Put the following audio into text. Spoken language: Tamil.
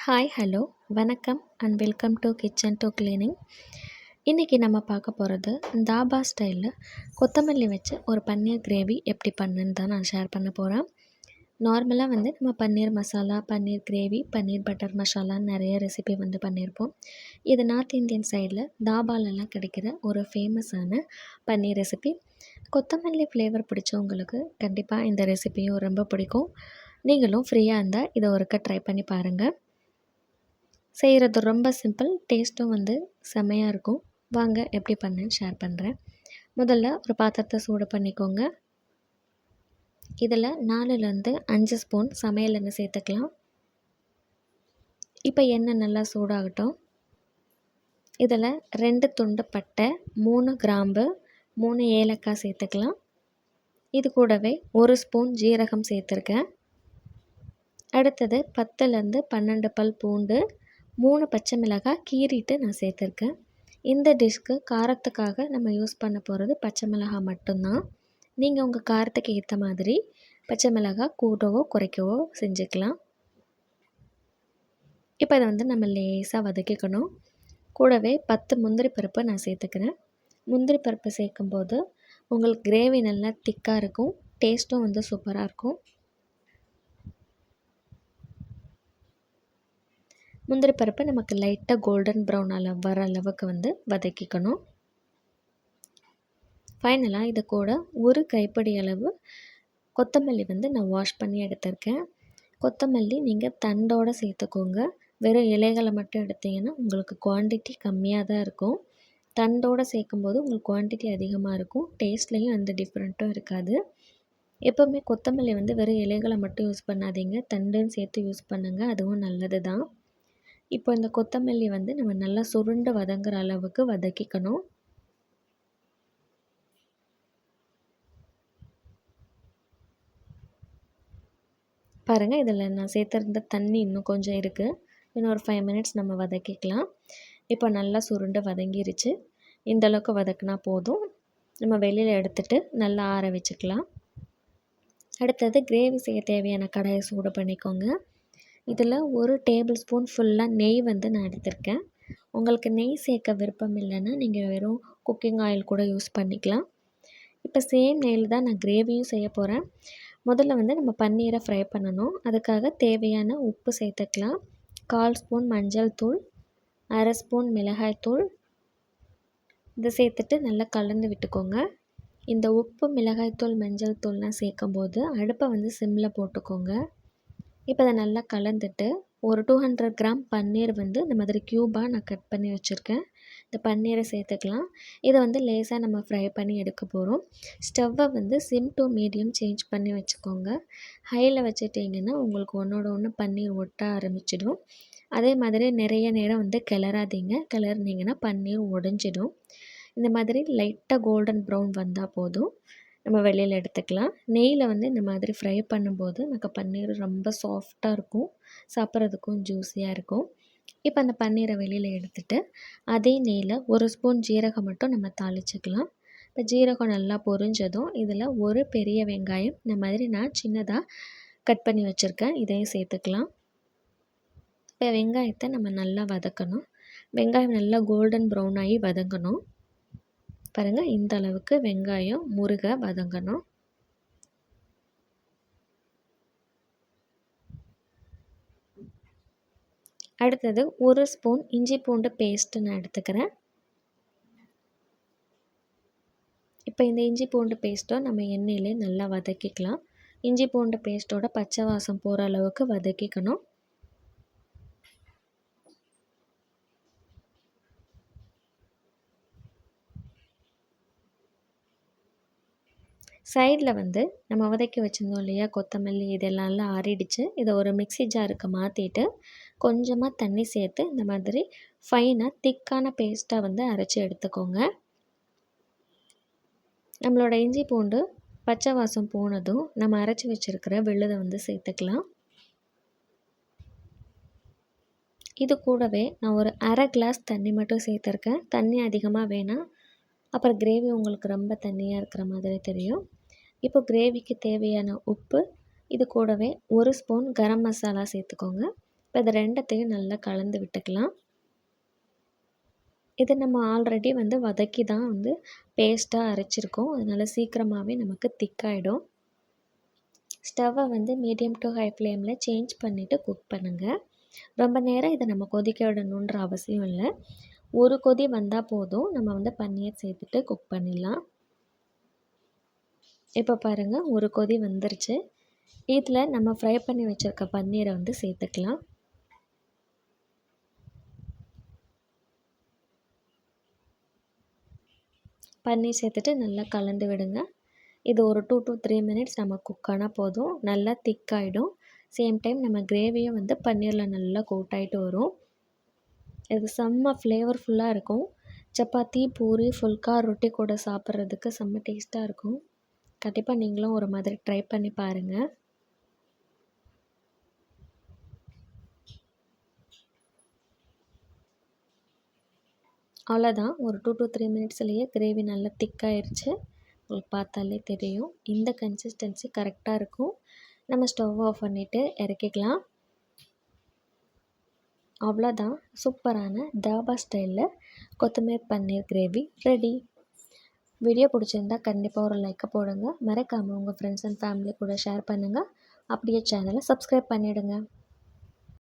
ஹாய் ஹலோ வணக்கம் and welcome to kitchen to cleaning. இன்றைக்கி நம்ம பார்க்க போகிறது தாபா ஸ்டைலில் கொத்தமல்லி வச்சு ஒரு பன்னீர் கிரேவி எப்படி பண்ணுன்னு தான் நான் ஷேர் பண்ண போகிறேன். நார்மலாக நம்ம பன்னீர் மசாலா, பன்னீர் கிரேவி, பன்னீர் பட்டர் மசாலான்னு நிறைய ரெசிபி பண்ணியிருப்போம். இது நார்த் இந்தியன் சைடில் தாபாலெல்லாம் கிடைக்கிற ஒரு ஃபேமஸான பன்னீர் ரெசிபி. கொத்தமல்லி ஃப்ளேவர் பிடிச்சவங்களுக்கு கண்டிப்பாக இந்த ரெசிபியும் ரொம்ப பிடிக்கும். நீங்களும் ஃப்ரீயாக இருந்தால் இதை ஒருக்க ட்ரை பண்ணி பாருங்கள். செய்கிறது ரொம்ப சிம்பிள், டேஸ்ட்டும் செம்மையாக இருக்கும். வாங்க எப்படி பண்ணேன்னு ஷேர் பண்ணுறேன். முதல்ல ஒரு பாத்திரத்தை சூடு பண்ணிக்கோங்க. இதில் 4லேருந்து 5 ஸ்பூன் சமையல் எண்ணெய் சேர்த்துக்கலாம். இப்போ எண்ணெய் நல்லா சூடாகட்டும். இதில் 2 துண்டு பட்டை, 3 கிராம்பு, 3 ஏலக்காய் சேர்த்துக்கலாம். இது கூடவே 1 ஸ்பூன் ஜீரகம் சேர்த்துருக்கேன். அடுத்தது 10லேருந்து 12 பல் பூண்டு, 3 பச்சை மிளகாய் கீறிட்டு நான் சேர்த்துருக்கேன். இந்த டிஷ்க்கு காரத்துக்காக நம்ம யூஸ் பண்ண போகிறது பச்சை மிளகாய் மட்டும்தான். நீங்கள் உங்கள் காரத்துக்கு ஏற்ற மாதிரி பச்சை மிளகாய் கூட்டவோ குறைக்கவோ செஞ்சுக்கலாம். இப்போ இதை நம்ம லேசாக வதக்கிக்கணும். கூடவே 10 முந்திரி பருப்பு நான் சேர்த்துக்கிறேன். முந்திரி பருப்பு சேர்க்கும்போது உங்களுக்கு கிரேவி நல்லா திக்காக இருக்கும், டேஸ்ட்டும் சூப்பராக இருக்கும். முந்திரி பருப்பு நமக்கு லைட்டாக கோல்டன் ப்ரௌன் வர அளவுக்கு வதக்கிக்கணும். ஃபைனலாக இது கூட ஒரு கைப்பிடி அளவு கொத்தமல்லி நான் வாஷ் பண்ணி எடுத்திருக்கேன். கொத்தமல்லி நீங்கள் தண்டோடு சேர்த்துக்கோங்க. வெறும் இலைகளை மட்டும் எடுத்திங்கன்னா உங்களுக்கு குவான்டிட்டி கம்மியாக தான் இருக்கும். தண்டோடு சேர்க்கும்போது உங்களுக்கு குவான்டிட்டி அதிகமாக இருக்கும். டேஸ்ட்லேயும் எந்த டிஃப்ரெண்ட்டும் இருக்காது. எப்போவுமே கொத்தமல்லி வெறும் இலைகளை மட்டும் யூஸ் பண்ணாதீங்க, தண்டுன்னு சேர்த்து யூஸ் பண்ணுங்கள், அதுவும் நல்லது தான். இப்போ இந்த கொத்தமல்லி நம்ம நல்லா சுருண்டு வதங்குற அளவுக்கு வதக்கிக்கணும். பாருங்கள், இதில் நான் சேர்த்துருந்த தண்ணி இன்னும் கொஞ்சம் இருக்குது. இன்னும் ஒரு 5 மினிட்ஸ் நம்ம வதக்கிக்கலாம். இப்போ நல்லா சுருண்டு வதங்கிருச்சு. இந்தளவுக்கு வதக்கினா போதும். நம்ம வெளியில் எடுத்துகிட்டு நல்லா ஆற வச்சுக்கலாம். அடுத்தது கிரேவி செய்ய தேவையான கடாயை சூடு பண்ணிக்கோங்க. இதில் 1 டேபிள் ஸ்பூன் ஃபுல்லாக நெய் நான் எடுத்திருக்கேன். உங்களுக்கு நெய் சேர்க்க விருப்பம் இல்லைன்னா நீங்கள் வெறும் குக்கிங் ஆயில் கூட யூஸ் பண்ணிக்கலாம். இப்போ சேம் நெய்யில் தான் நான் கிரேவியும் செய்ய போகிறேன். முதல்ல நம்ம பன்னீரை ஃப்ரை பண்ணணும். அதுக்காக தேவையான உப்பு சேர்த்துக்கலாம். 1/4 ஸ்பூன் மஞ்சள் தூள், 1/2 ஸ்பூன் மிளகாய் தூள். இதை சேர்த்துட்டு நல்லா கலந்து விட்டுக்கோங்க. இந்த உப்பு, மிளகாய்த்தூள், மஞ்சள் தூள்லாம் சேர்க்கும்போது அடுப்பை சிம்மில் போட்டுக்கோங்க. இப்போ அதை நல்லா கலந்துட்டு ஒரு 200 கிராம் பன்னீர் இந்த மாதிரி க்யூபாக நான் கட் பண்ணி வச்சுருக்கேன். இந்த பன்னீரை சேர்த்துக்கலாம். இதை லேசாக நம்ம ஃப்ரை பண்ணி எடுக்க போகிறோம். ஸ்டவ்வை சிம் டு மீடியம் சேஞ்ச் பண்ணி வச்சுக்கோங்க. ஹையில் வச்சுட்டிங்கன்னா உங்களுக்கு ஒன்றோட ஒன்று பன்னீர் ஒட்ட ஆரம்பிச்சிடும். அதே மாதிரி நிறைய நேரம் கிளறாதீங்க. கிளறினீங்கன்னா பன்னீர் உடஞ்சிடும். இந்த மாதிரி லைட்டாக கோல்டன் ப்ரௌன் வந்தால் போதும். நம்ம வெளியில் எடுத்துக்கலாம். நெய்யில் இந்த மாதிரி ஃப்ரை பண்ணும்போது நமக்கு பன்னீர் ரொம்ப சாஃப்டாக இருக்கும், சாப்பிட்றதுக்கும் ஜூஸியாக இருக்கும். இப்போ அந்த பன்னீரை வெளியில் எடுத்துகிட்டு அதே நெய்யில் 1 ஸ்பூன் ஜீரகம் மட்டும் நம்ம தாளிச்சிக்கலாம். இப்போ ஜீரகம் நல்லா பொரிஞ்சதும் இதில் ஒரு பெரிய வெங்காயம் இந்த மாதிரி நான் சின்னதாக கட் பண்ணி வச்சுருக்கேன், இதையும் சேர்த்துக்கலாம். இப்போ வெங்காயத்தை நம்ம நல்லா வதக்கணும். வெங்காயம் நல்லா கோல்டன் ப்ரௌன் ஆகி வதங்கணும். பாருங்கள், இந்த அளவுக்கு வெங்காயம் முருக வதங்கணும். அடுத்தது 1 ஸ்பூன் இஞ்சி பூண்டு பேஸ்ட்டு நான் எடுத்துக்கிறேன். இப்போ இந்த இஞ்சி பூண்டு பேஸ்ட்டை நம்ம எண்ணெயிலே நல்லா வதக்கிக்கலாம். இஞ்சி பூண்டு பேஸ்ட்டோட பச்சை வாசம் போகிற அளவுக்கு வதக்கிக்கணும். சைடில் நம்ம வதக்கி வச்சுருந்தோம் இல்லையா கொத்தமல்லி, இதெல்லாம் ஆறிடுச்சு. இதை ஒரு மிக்ஸி ஜாருக்கு மாற்றிட்டு கொஞ்சமாக தண்ணி சேர்த்து இந்த மாதிரி ஃபைனாக திக்கான பேஸ்ட்டாக அரைச்சி எடுத்துக்கோங்க. நம்மளோட இஞ்சி பூண்டு பச்சை வாசம் போனதும் நம்ம அரைச்சி வச்சுருக்கிற விழுதை சேர்த்துக்கலாம். இது கூடவே நான் ஒரு 1/2 கிளாஸ் தண்ணி மட்டும் சேர்த்துருக்கேன். தண்ணி அதிகமாக வேணாம், அப்புறம் கிரேவி உங்களுக்கு ரொம்ப தண்ணியாக இருக்கிற மாதிரி தெரியும். இப்போ கிரேவிக்கு தேவையான உப்பு, இது கூடவே 1 ஸ்பூன் கரம் மசாலா சேர்த்துக்கோங்க. இப்போ இது 2த்தையும் நல்லா கலந்து விட்டுக்கலாம். இது நம்ம ஆல்ரெடி வதக்கி தான் பேஸ்ட்டாக அரைச்சிருக்கோம். அதனால சீக்கிரமாகவே நமக்கு திக்காயிடும். ஸ்டவ்வை மீடியம் டு ஹை ஃப்ளேமில் சேஞ்ச் பண்ணிவிட்டு குக் பண்ணுங்கள். ரொம்ப நேரம் இதை நம்ம கொதிக்க விடணுன்ற அவசியம் இல்லை. ஒரு கொதி வந்தால் போதும். நம்ம பன்னீர் சேர்த்துட்டு குக் பண்ணிடலாம். இப்போ பாருங்கள், ஒரு கொதி வந்துருச்சு. இதில் நம்ம ஃப்ரை பண்ணி வச்சுருக்க பன்னீரை சேர்த்துக்கலாம். பன்னீர் சேர்த்துட்டு நல்லா கலந்து விடுங்க. இது ஒரு 2 to 3 மினிட்ஸ் நம்ம குக் ஆனால் போதும். நல்லா திக்காயிடும். சேம் டைம் நம்ம கிரேவியும் பன்னீரில் நல்லா கோட் ஆகிட்டு வரும். இது செம்ம ஃப்ளேவர்ஃபுல்லாக இருக்கும். சப்பாத்தி, பூரி, ஃபுல்கா, ரொட்டி கூட சாப்பிட்றதுக்கு செம்ம டேஸ்ட்டாக இருக்கும். கண்டிப்பாக நீங்களும் ஒரு மாதிரி ட்ரை பண்ணி பாருங்கள். அவ்வளோதான், ஒரு 2 to 3 மினிட்ஸ்லேயே கிரேவி நல்லா திக்காயிருச்சு. உங்களுக்கு பார்த்தாலே தெரியும். இந்த கன்சிஸ்டன்சி கரெக்டாக இருக்கும். நம்ம ஸ்டவ் ஆஃப் பண்ணிவிட்டு இறக்கிக்கலாம். அவ்வளோதான், சூப்பரான தாபா ஸ்டைலில் கொத்தமல்லி பன்னீர் கிரேவி ரெடி. வீடியோ பிடிச்சிருந்தா கண்டிப்பாக ஒரு லைக்கை போடுங்க. மறக்காமல் உங்கள் ஃப்ரெண்ட்ஸ் அண்ட் ஃபேமிலி கூட ஷேர் பண்ணுங்கள். அப்படியே சேனலை சப்ஸ்கிரைப் பண்ணிவிடுங்க.